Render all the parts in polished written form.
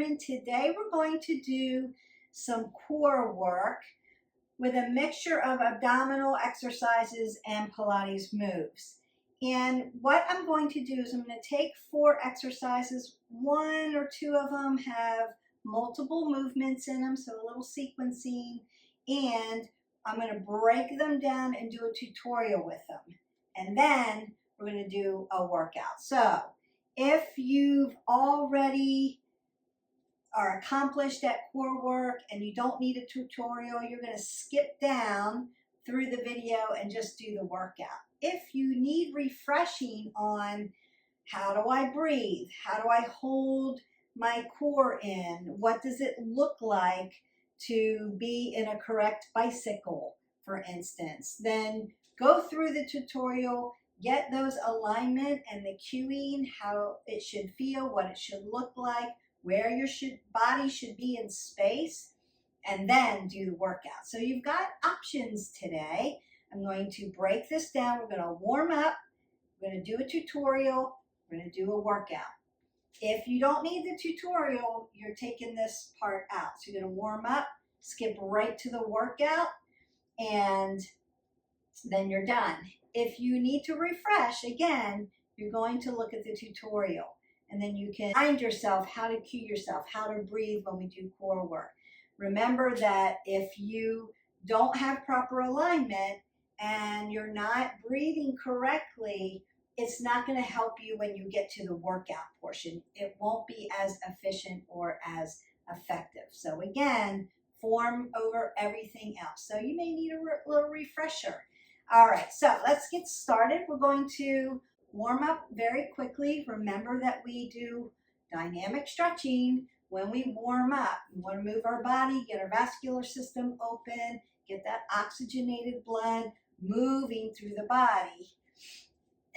Carmen. Today we're going to do some core work with a mixture of abdominal exercises and Pilates moves. And what I'm going to do is I'm going to take 4 exercises. 1 or 2 of them have multiple movements in them, so a little sequencing, and I'm going to break them down and do a tutorial with them. And then we're going to do a workout. So if you've already are accomplished at core work and you don't need a tutorial, you're going to skip down through the video and just do the workout. If you need refreshing on how do I breathe, how do I hold my core in, what does it look like to be in a correct bicycle, for instance, then go through the tutorial, get those alignment and the cueing, how it should feel, what it should look like, where your body should be in space, and then do the workout. So you've got options today. I'm going to break this down. We're going to warm up. We're going to do a tutorial. We're going to do a workout. If you don't need the tutorial, you're taking this part out. So you're going to warm up, skip right to the workout, and then you're done. If you need to refresh, again, you're going to look at the tutorial. And then you can find yourself how to cue yourself, how to breathe when we do core work. Remember that if you don't have proper alignment and you're not breathing correctly, it's not going to help you when you get to the workout portion. It won't be as efficient or as effective. So again, form over everything else. So you may need a little refresher. All right, so let's get started. We're going to warm up very quickly. Remember that we do dynamic stretching when we warm up. We want to move our body, get our vascular system open, get that oxygenated blood moving through the body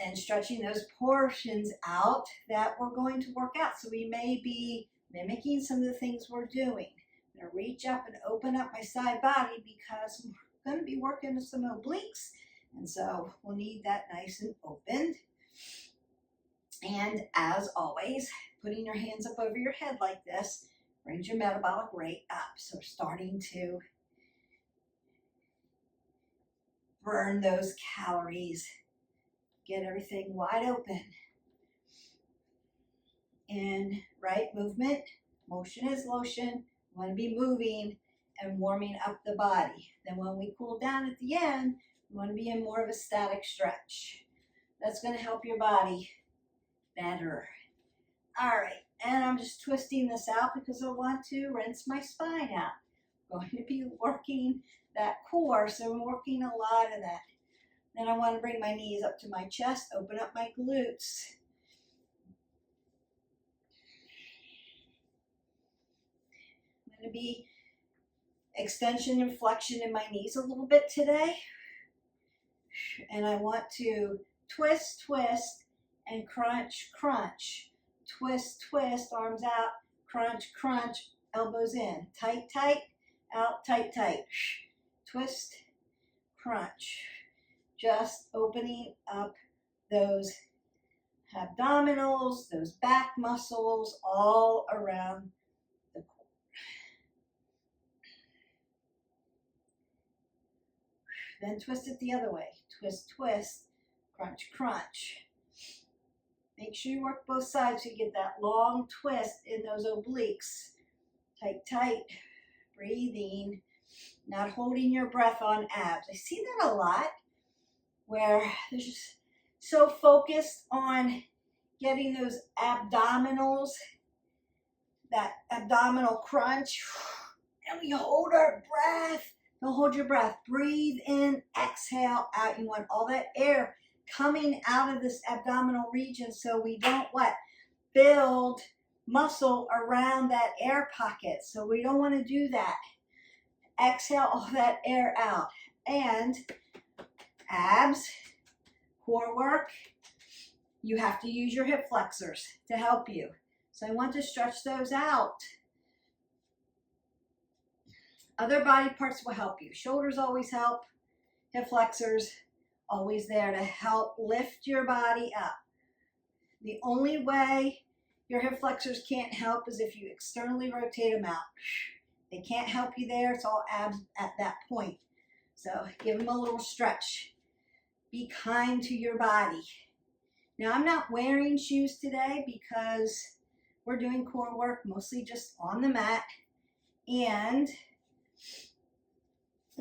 and stretching those portions out that we're going to work out. So we may be mimicking some of the things we're doing. I'm going to reach up and open up my side body because we're going to be working with some obliques, and so we'll need that nice and opened. And as always, putting your hands up over your head like this brings your metabolic rate up. So we're starting to burn those calories, get everything wide open. And right movement, motion is lotion. We want to be moving and warming up the body. Then when we cool down at the end, we want to be in more of a static stretch. That's going to help your body better. All right, and I'm just twisting this out because I want to rinse my spine out. I'm going to be working that core, so I'm working a lot of that. Then I want to bring my knees up to my chest, open up my glutes. I'm going to be extension and flexion in my knees a little bit today. And I want to twist, twist, and crunch, crunch. Twist, twist, arms out, crunch, crunch, elbows in. Tight, tight, out, tight, tight. Twist, crunch. Just opening up those abdominals, those back muscles all around the core. Then twist it the other way. Twist, twist, crunch, crunch. Make sure you work both sides so you get that long twist in those obliques. Tight, tight, breathing, not holding your breath on abs. I see that a lot where they're just so focused on getting those abdominals, that abdominal crunch, and we hold our breath. Don't hold your breath. Breathe in, exhale out. You want all that air coming out of this abdominal region so we don't what? Build muscle around that air pocket. So we don't want to do that. Exhale all that air out. And abs, core work, you have to use your hip flexors to help you. So I want to stretch those out. Other body parts will help you. Shoulders always help. Hip flexors, always there to help lift your body up. The only way your hip flexors can't help is if you externally rotate them out. They can't help you there. It's all abs at that point. So give them a little stretch. Be kind to your body. Now, I'm not wearing shoes today because we're doing core work, mostly just on the mat, and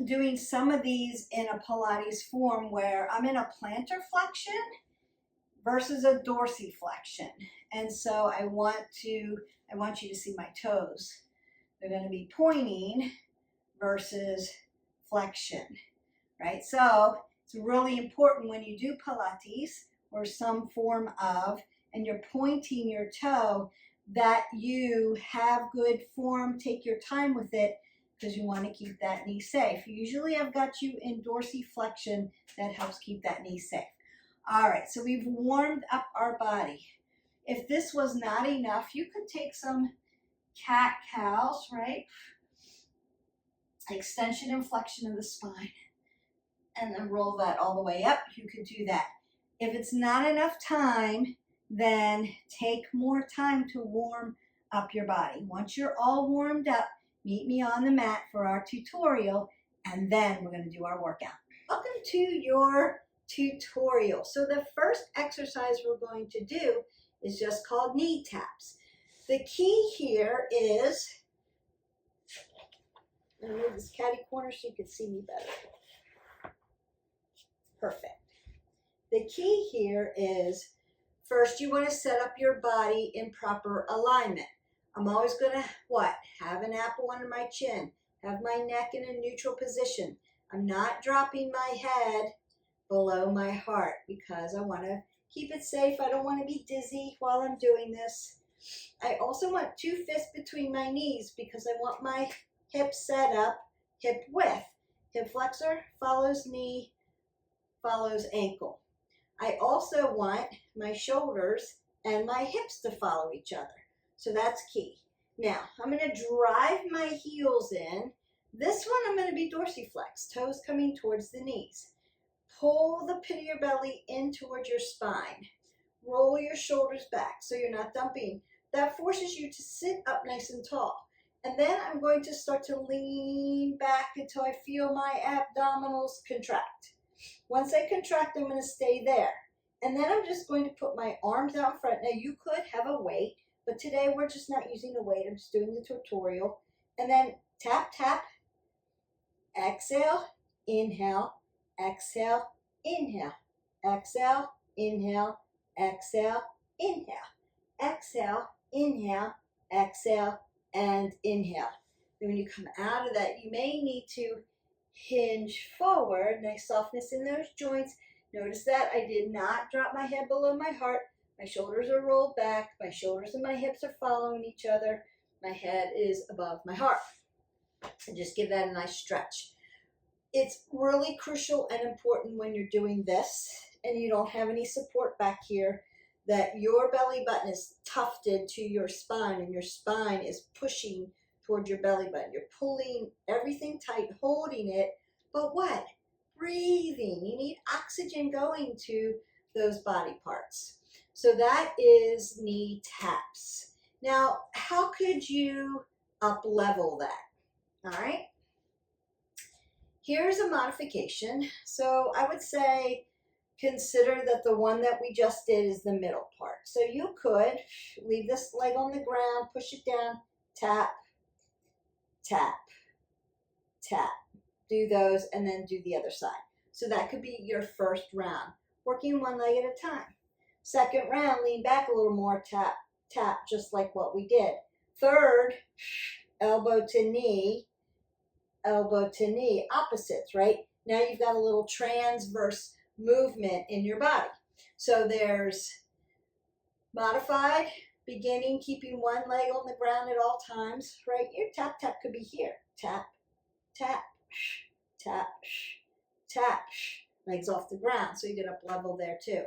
doing some of these in a Pilates form where I'm in a plantar flexion versus a dorsiflexion. And so I want you to see my toes. They're going to be pointing versus flexion, right? So it's really important when you do Pilates or some form of, and you're pointing your toe, that you have good form, take your time with it, because you want to keep that knee safe. Usually I've got you in dorsiflexion. That helps keep that knee safe. All right, so we've warmed up our body. If this was not enough, you could take some cat-cows, right? Extension and flexion of the spine. And then roll that all the way up. You could do that. If it's not enough time, then take more time to warm up your body. Once you're all warmed up, meet me on the mat for our tutorial, and then we're going to do our workout. Welcome to your tutorial. So the first exercise we're going to do is just called knee taps. The key here is, I'm going to move this catty corner so you can see me better. Perfect. The key here is, first you want to set up your body in proper alignment. I'm always going to, what? Have an apple under my chin. Have my neck in a neutral position. I'm not dropping my head below my heart because I want to keep it safe. I don't want to be dizzy while I'm doing this. I also want 2 fists between my knees because I want my hips set up, hip width. Hip flexor follows knee, follows ankle. I also want my shoulders and my hips to follow each other. So that's key. Now, I'm going to drive my heels in. This one I'm going to be dorsiflex, toes coming towards the knees. Pull the pit of your belly in towards your spine. Roll your shoulders back so you're not dumping. That forces you to sit up nice and tall. And then I'm going to start to lean back until I feel my abdominals contract. Once they contract, I'm going to stay there. And then I'm just going to put my arms out in front. Now, you could have a weight, but today we're just not using a weight. I'm just doing the tutorial. And then tap, tap, exhale, inhale, exhale, inhale, exhale, inhale, exhale, inhale, exhale, inhale, exhale, and inhale. And when you come out of that, you may need to hinge forward. Nice softness in those joints. Notice that I did not drop my head below my heart. My shoulders are rolled back. My shoulders and my hips are following each other. My head is above my heart. And just give that a nice stretch. It's really crucial and important when you're doing this and you don't have any support back here, that your belly button is tufted to your spine and your spine is pushing toward your belly button. You're pulling everything tight, holding it, but what? Breathing. You need oxygen going to those body parts. So that is knee taps. Now, how could you up level that? All right. Here's a modification. So I would say consider that the one that we just did is the middle part. So you could leave this leg on the ground, push it down, tap, tap, tap. Do those and then do the other side. So that could be your first round, working one leg at a time. Second round, lean back a little more, tap, tap, just like what we did. Third, elbow to knee, opposites, right? Now you've got a little transverse movement in your body. So there's modified, beginning, keeping one leg on the ground at all times, right? Your tap, tap could be here. Tap, tap, tap, tap, legs off the ground. So you get up level there too.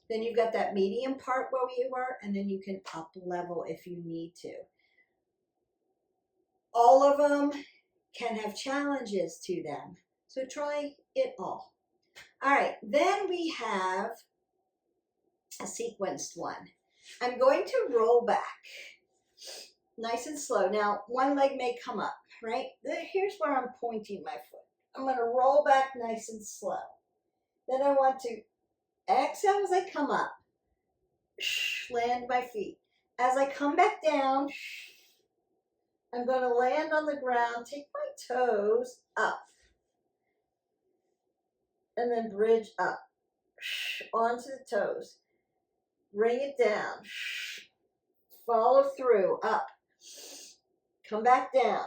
Then you've got that medium part where you were, and then you can up level if you need to. All of them can have challenges to them. So try it all. All right, then we have a sequenced one. I'm going to roll back nice and slow. Now, one leg may come up, right? Here's where I'm pointing my foot. I'm going to roll back nice and slow. Then I want to exhale as I come up. Land my feet. As I come back down, I'm going to land on the ground, take my toes up, and then bridge up onto the toes. Bring it down. Follow through, up. Come back down.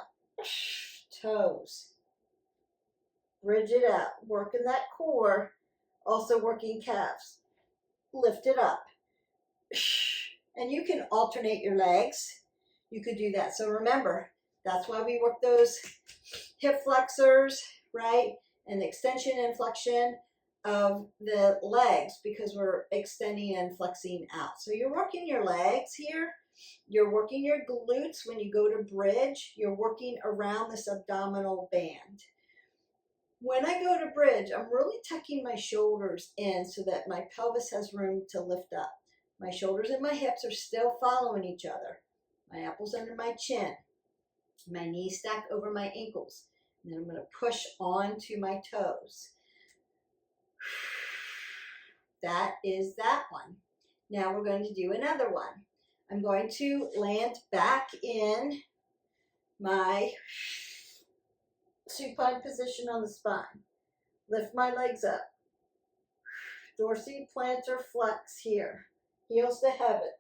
Toes. Bridge it out. Working that core. Also working calves. Lift it up. And you can alternate your legs. You could do that. So remember, that's why we work those hip flexors, right? And extension and flexion of the legs, because we're extending and flexing out. So you're working your legs here. You're working your glutes when you go to bridge. You're working around this abdominal band. When I go to bridge, I'm really tucking my shoulders in so that my pelvis has room to lift up. My shoulders and my hips are still following each other. My apple's under my chin. My knees stack over my ankles. And then I'm going to push onto my toes. That is that one. Now we're going to do another one. I'm going to land back in my supine position on the spine. Lift my legs up. Dorsiplantar flex here. Heels to heaven.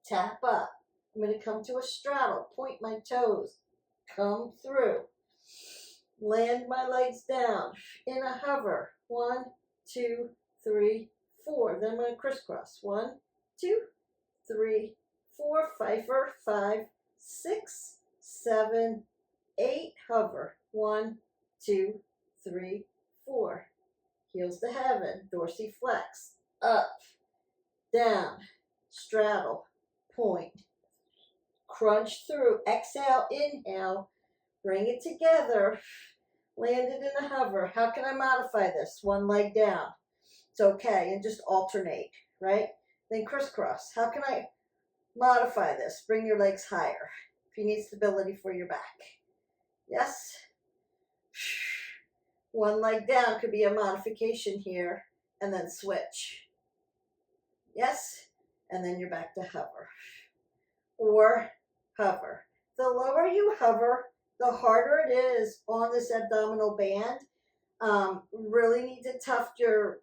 Tap up. I'm going to come to a straddle. Point my toes. Come through. Land my legs down in a hover. 1, 2, 3, 4. Then I'm going to crisscross. 1, 2, 3, 4. Pfeiffer. 5, 6, 7, 8. Hover. 1, 2, 3, 4. Heels to heaven. Dorsiflex. Up. Down. Straddle. Point. Crunch through. Exhale. Inhale. Bring it together. Land it in a hover. How can I modify this? One leg down. It's okay. And just alternate, right? Then crisscross. How can I modify this? Bring your legs higher if you need stability for your back. Yes? One leg down could be a modification here, and then switch. Yes? And then you're back to hover. Or hover. The lower you hover, the harder it is on this abdominal band. Really need to tuft your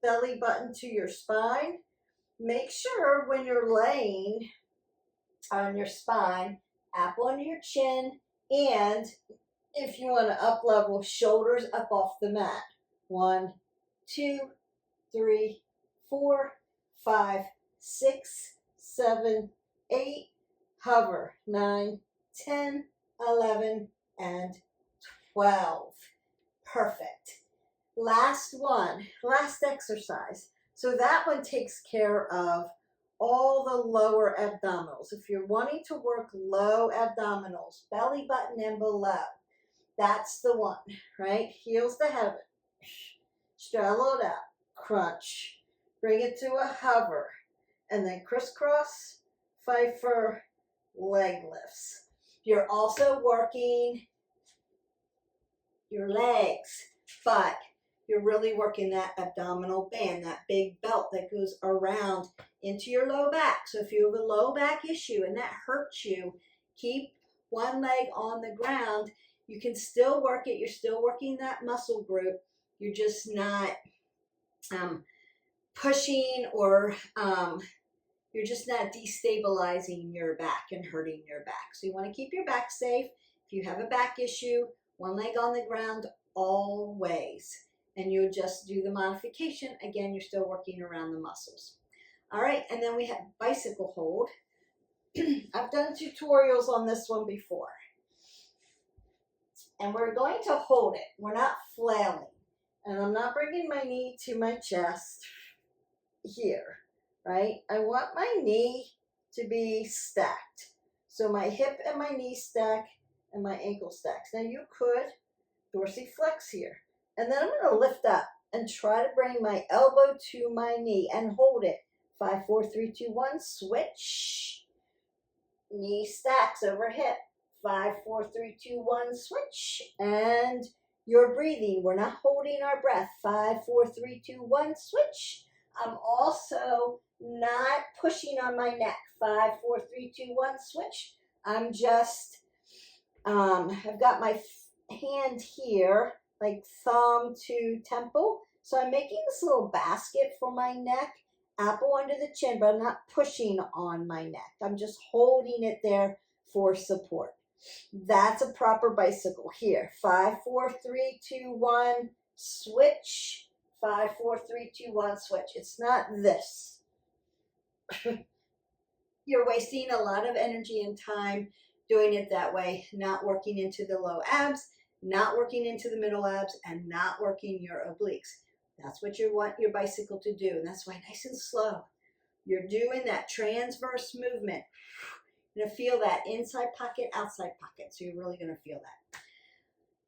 belly button to your spine. Make sure when you're laying on your spine, apple under your chin, and if you want to up level, shoulders up off the mat. 1, 2, 3, 4, 5, 6, 7, 8. Hover. 9, 10, 11, and 12. Perfect. Last one, last exercise. So that one takes care of all the lower abdominals. If you're wanting to work low abdominals, belly button and below, that's the one, right? Heels to heaven. Straddle it out. Crunch. Bring it to a hover. And then crisscross, Pfeiffer, leg lifts. You're also working your legs, but you're really working that abdominal band, that big belt that goes around into your low back. So if you have a low back issue and that hurts you, keep one leg on the ground. You can still work it. You're still working that muscle group. You're just not pushing or you're just not destabilizing your back and hurting your back. So you want to keep your back safe. If you have a back issue, one leg on the ground always. And you'll just do the modification. Again, you're still working around the muscles. All right, and then we have bicycle hold. I've done tutorials on this one before. And we're going to hold it. We're not flailing. And I'm not bringing my knee to my chest here, right? I want my knee to be stacked. So my hip and my knee stack and my ankle stacks. Now you could dorsiflex here. And then I'm going to lift up and try to bring my elbow to my knee and hold it 5, 4, 3, 2, 1, switch. Knee stacks over hip. 5, 4, 3, 2, 1, switch. And you're breathing. We're not holding our breath. 5, 4, 3, 2, 1, switch. I'm also not pushing on my neck. 5, 4, 3, 2, 1, switch. I'm just, I've got my hand here, like thumb to temple. So I'm making this little basket for my neck, apple under the chin, but I'm not pushing on my neck. I'm just holding it there for support. That's a proper bicycle. Here, 5, 4, 3, 2, 1, switch. 5, 4, 3, 2, 1, switch. It's not this. You're wasting a lot of energy and time doing it that way, not working into the low abs, not working into the middle abs, and not working your obliques. That's what you want your bicycle to do, and that's why nice and slow. You're doing that transverse movement. You're going to feel that inside pocket, outside pocket, so you're really going to feel that.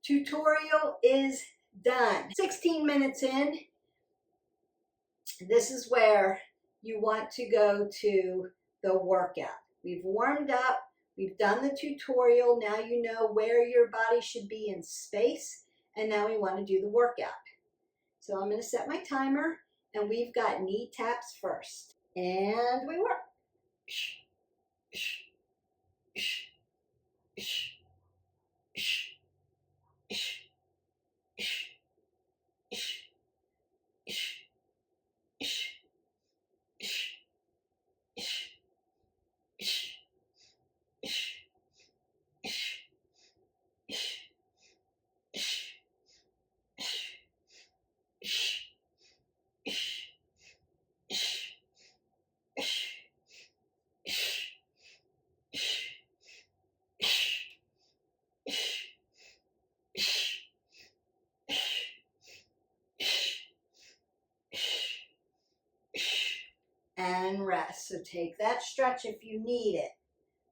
Tutorial is done. 16 minutes in, this is where you want to go to the workout. We've warmed up, we've done the tutorial, now you know where your body should be in space, and now we want to do the workout. So I'm going to set my timer, and we've got knee taps first. And we work. And rest. So take that stretch if you need it.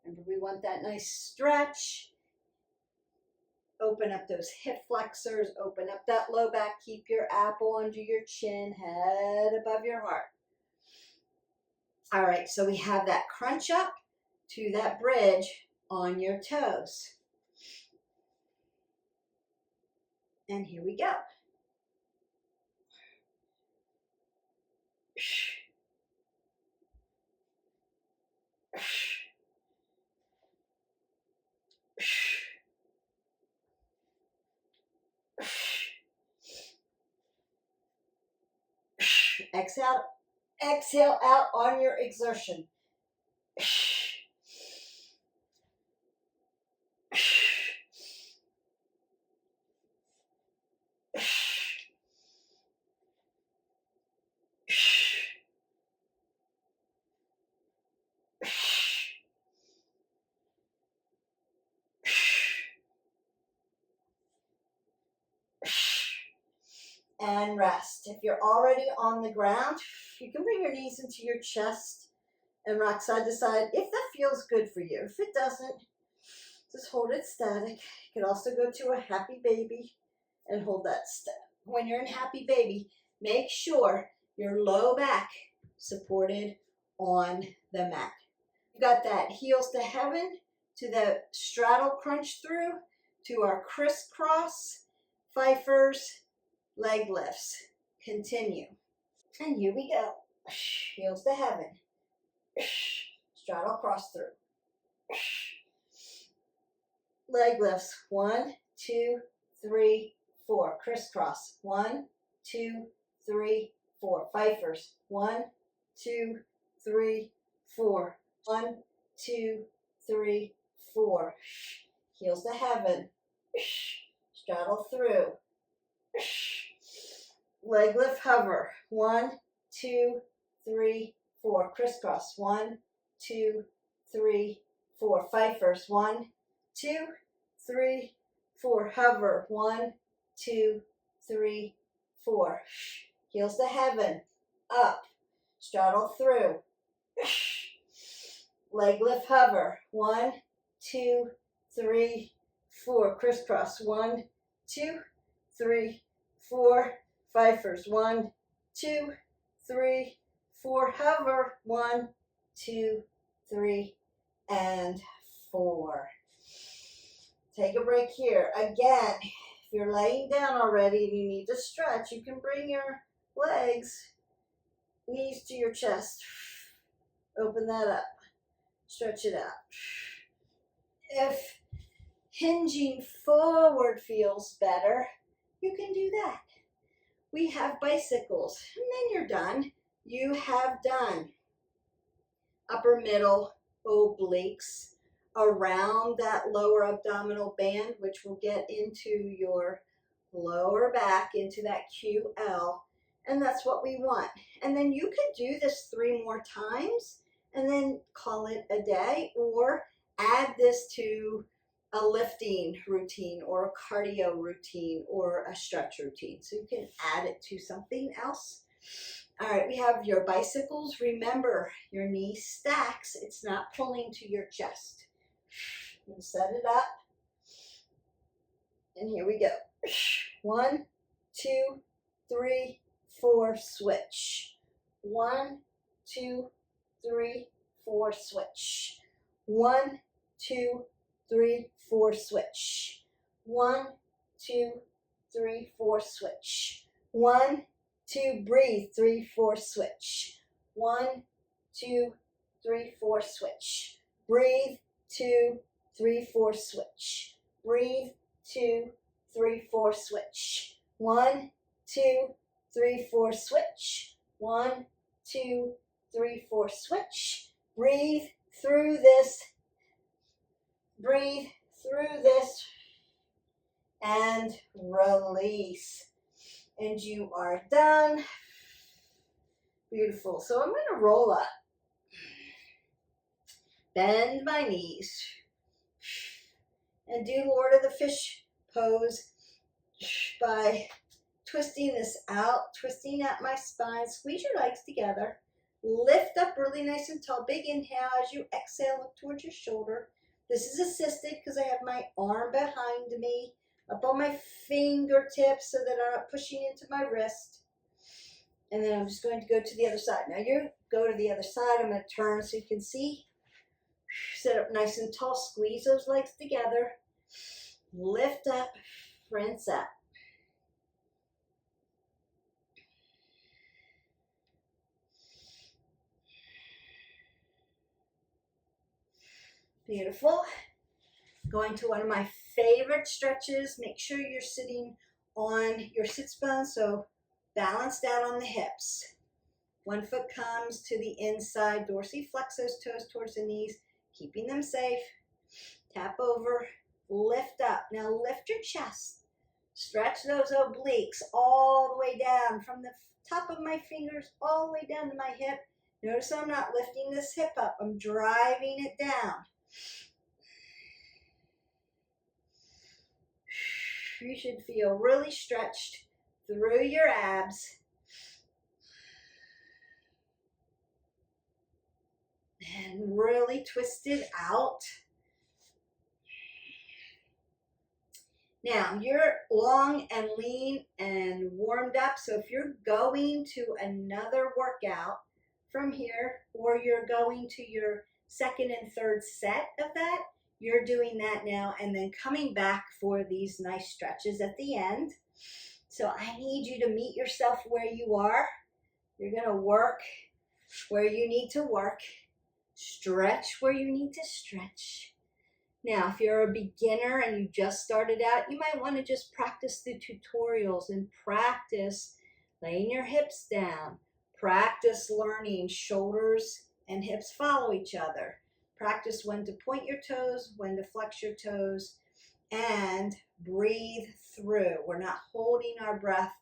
Remember, we want that nice stretch. Open up those hip flexors, open up that low back, keep your apple under your chin, head above your heart. All right, so we have that crunch up to that bridge on your toes. And here we go. Exhale, exhale out on your exertion. And rest. If you're already on the ground, you can bring your knees into your chest and rock side to side if that feels good for you. If it doesn't, just hold it static. You can also go to a happy baby and hold that static. When you're in happy baby, make sure your low back supported on the mat. You've got that heels to heaven to the straddle crunch through to our crisscross Pfeiffer's leg lifts. Continue. And here we go. Heels to heaven. Straddle cross through. Leg lifts. 1, 2, 3, 4. Crisscross. 1, 2, 3, 4. Pfeiffer's. 1, 2, 3, 4. 1, 2, 3, 4. Heels to heaven. Straddle through. Leg lift hover. 1, 2, 3, 4. Crisscross. 1, 2, 3, 4. Pfeiffer's. 1, 2, 3, 4. Hover. 1, 2, 3, 4. Heels to heaven. Up. Straddle through. Leg lift hover. 1, 2, 3, 4. Crisscross. 1, 2, 3, 4. Pfeiffer's. 1, 2, 3, 4. Hover. 1, 2, 3, and 4. Take a break here. Again, if you're laying down already and you need to stretch, you can bring your legs, knees to your chest. Open that up. Stretch it out. If hinging forward feels better, you can do that. We have bicycles, and then you're done. You have done upper middle obliques around that lower abdominal band, which will get into your lower back, into that QL, and that's what we want. And then you could do this 3 more times and then call it a day, or add this to a lifting routine or a cardio routine or a stretch routine. So you can add it to something else. All right, we have your bicycles. Remember, your knee stacks. It's not pulling to your chest. And set it up. And here we go. 1, 2, 3, 4, switch. 1, 2, 3, 4, switch. 1, 2, 3, 4, switch. 1, 2, 3, 4, switch. 1, 2, breathe. 3, 4, switch. 1, 2, 3, 4, switch. Breathe. 2, 3, 4, switch. Breathe. 2, 3, 4, switch. 1, 2, 3, 4, switch. 1, 2, 3, 4, switch. Breathe through this. Breathe through this. And release. And you are done. Beautiful. So I'm going to roll up. Bend my knees. And do Lord of the Fish pose by twisting this out, twisting out my spine. Squeeze your legs together. Lift up really nice and tall. Big inhale. As you exhale, look towards your shoulder. This is assisted because I have my arm behind me, up on my fingertips so that I'm not pushing into my wrist. And then I'm just going to go to the other side. Now you go to the other side. I'm going to turn so you can see. Sit up nice and tall. Squeeze those legs together. Lift up. Rinse out. Beautiful. Going to one of my favorite stretches. Make sure you're sitting on your sits bone, so balanced out on the hips. One foot comes to the inside. Dorsiflex those toes towards the knees, keeping them safe. Tap over, lift up. Now lift your chest. Stretch those obliques all the way down from the top of my fingers all the way down to my hip. Notice I'm not lifting this hip up. I'm driving it down. You should feel really stretched through your abs. And really twisted out. Now, you're long and lean and warmed up, so if you're going to another workout from here, or you're going to your second and third set of that, you're doing that now and then coming back for these nice stretches at the end. So I need you to meet yourself where you are. You're going to work where you need to work. Stretch where you need to stretch. Now, if you're a beginner and you just started out, you might want to just practice the tutorials and practice laying your hips down. Practice learning shoulders and hips follow each other. Practice when to point your toes, when to flex your toes, and breathe through. We're not holding our breath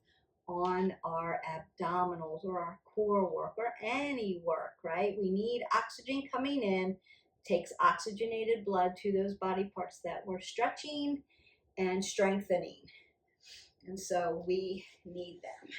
on our abdominals or our core work or any work, right? We need oxygen coming in. Takes oxygenated blood to those body parts that we're stretching and strengthening. And so we need them.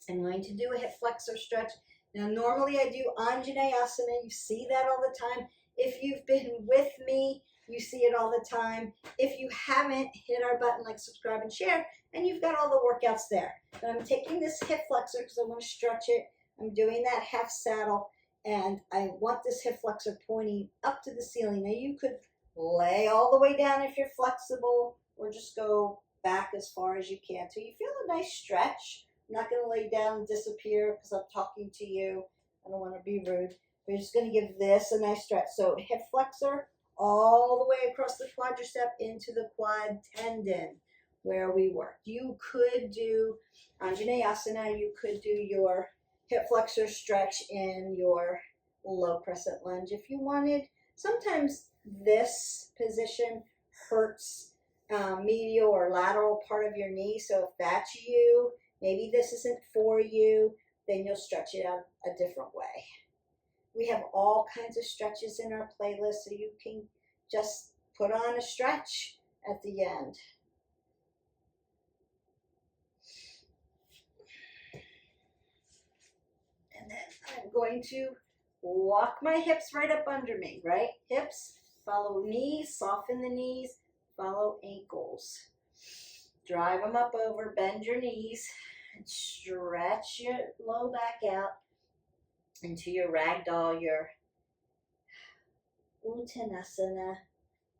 I'm going to do a hip flexor stretch. Now, normally I do Anjaneyasana. You see that all the time. If you've been with me, you see it all the time. If you haven't, hit our button like, subscribe, and share, and you've got all the workouts there. But I'm taking this hip flexor because I want to stretch it I'm doing that half saddle, and I want this hip flexor pointing up to the ceiling. Now you could lay all the way down if you're flexible, or just go back as far as you can till you feel a nice stretch. I'm not going to lay down and disappear because I'm talking to you. I don't want to be rude. We're just going to give this a nice stretch. So hip flexor all the way across the quadricep into the quad tendon where we worked. You could do Anjaneyasana. You could do your hip flexor stretch in your low crescent lunge if you wanted. Sometimes this position hurts medial or lateral part of your knee. So if that's you, maybe this isn't for you, then you'll stretch it out a different way. We have all kinds of stretches in our playlist, so you can just put on a stretch at the end. And then I'm going to walk my hips right up under me, right? Hips, follow knees, soften the knees, follow ankles. Drive them up over, bend your knees, and stretch your low back out into your ragdoll, your Uttanasana.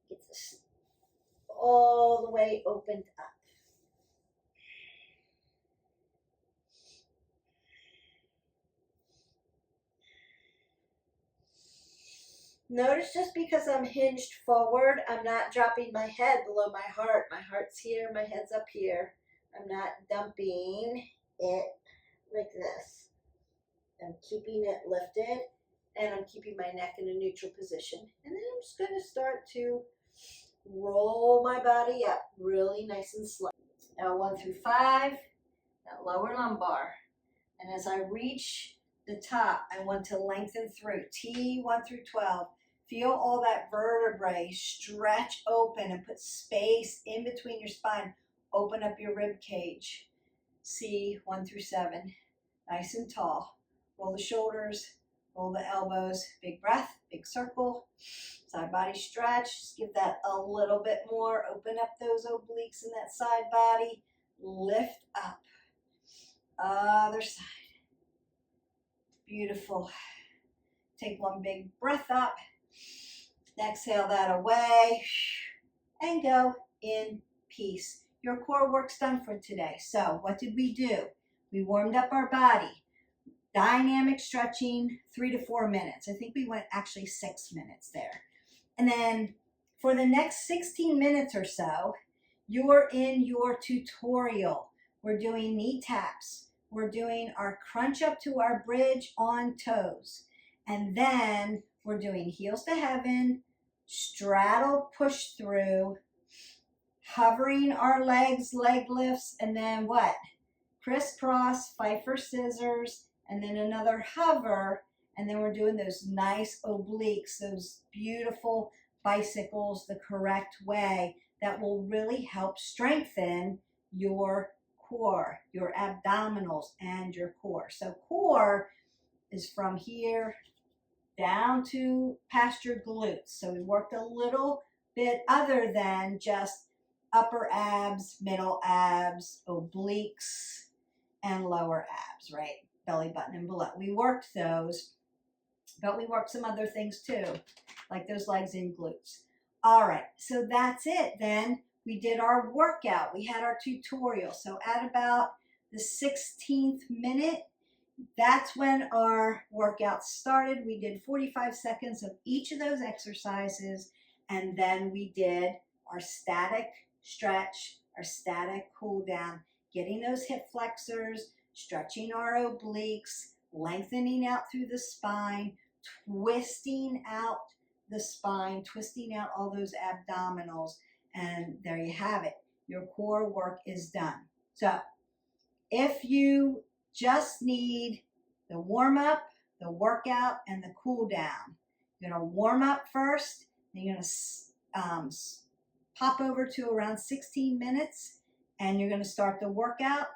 Get this all the way opened up. Notice just because I'm hinged forward, I'm not dropping my head below my heart. My heart's here, my head's up here. I'm not dumping it like this. I'm keeping it lifted, and I'm keeping my neck in a neutral position. And then I'm just going to start to roll my body up really nice and slow. Now 1 through 5, that lower lumbar. And as I reach the top, I want to lengthen through. T 1 through 12. Feel all that vertebrae stretch open and put space in between your spine. Open up your rib cage. C 1 through 7. Nice and tall. Roll the shoulders, roll the elbows. Big breath, big circle. Side body stretch. Just give that a little bit more. Open up those obliques in that side body. Lift up. Other side. Beautiful. Take one big breath up. Exhale that away. And go in peace. Your core work's done for today. So what did we do? We warmed up our body. Dynamic stretching, 3 to 4 minutes. I think we went actually 6 minutes there. And then for the next 16 minutes or so, you're in your tutorial. We're doing knee taps. We're doing our crunch up to our bridge on toes. And then we're doing heels to heaven, straddle push through, hovering our legs, leg lifts, and then what? Crisscross, Pfeiffer scissors, and then another hover. And then we're doing those nice obliques, those beautiful bicycles the correct way that will really help strengthen your core, your abdominals, and your core. So core is from here down to past your glutes. So we worked a little bit other than just upper abs, middle abs, obliques, and lower abs, right? Belly button and below. We worked those, but we worked some other things too, like those legs and glutes. All right, so that's it then. We did our workout. We had our tutorial. So at about the 16th minute, that's when our workout started. We did 45 seconds of each of those exercises, and then we did our static stretch, our static cool down, getting those hip flexors, stretching our obliques, lengthening out through the spine, twisting out the spine, twisting out all those abdominals, and there you have it. Your core work is done. So if you just need the warm up, the workout, and the cool down, you're going to warm up first, then you're going to pop over to around 16 minutes, and you're going to start the workout,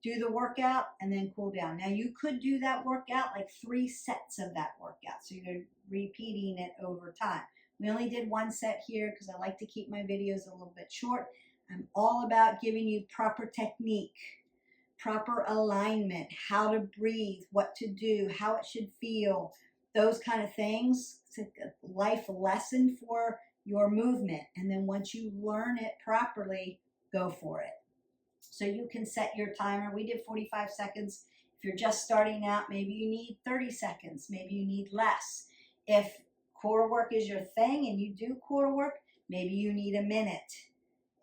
do the workout, and then cool down. Now you could do that workout like 3 sets of that workout, so you're repeating it over time. We only did 1 set here because I like to keep my videos a little bit short. I'm all about giving you proper technique, proper alignment, how to breathe, what to do, how it should feel, those kind of things. It's a life lesson for your movement. And then once you learn it properly, go for it. So you can set your timer. We did 45 seconds. If you're just starting out, maybe you need 30 seconds. Maybe you need less. If core work is your thing and you do core work, maybe you need a minute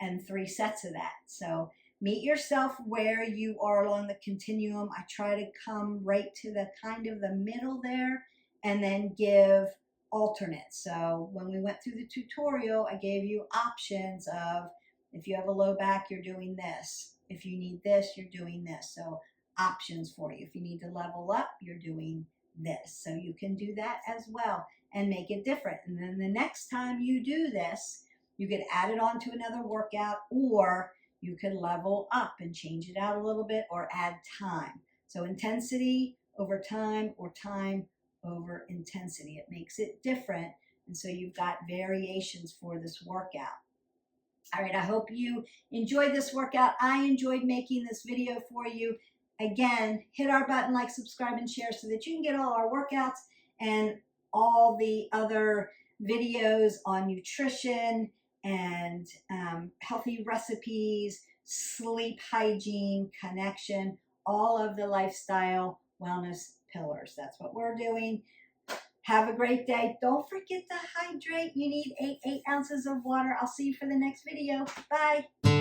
and 3 sets of that. So meet yourself where you are along the continuum. I try to come right to the kind of the middle there and then give alternates. So when we went through the tutorial, I gave you options of, if you have a low back, you're doing this. If you need this, you're doing this. So options for you. If you need to level up, you're doing this. So you can do that as well and make it different. And then the next time you do this, you could add it on to another workout, or you could level up and change it out a little bit or add time. So intensity over time or time over intensity. It makes it different. And so you've got variations for this workout. All right, I hope you enjoyed this workout. I enjoyed making this video for you. Again, hit our button, like, subscribe, and share so that you can get all our workouts and all the other videos on nutrition and healthy recipes, sleep hygiene, connection, all of the lifestyle wellness pillars. That's what we're doing. Have a great day. Don't forget to hydrate. You need 8 ounces of water. I'll see you for the next video. Bye.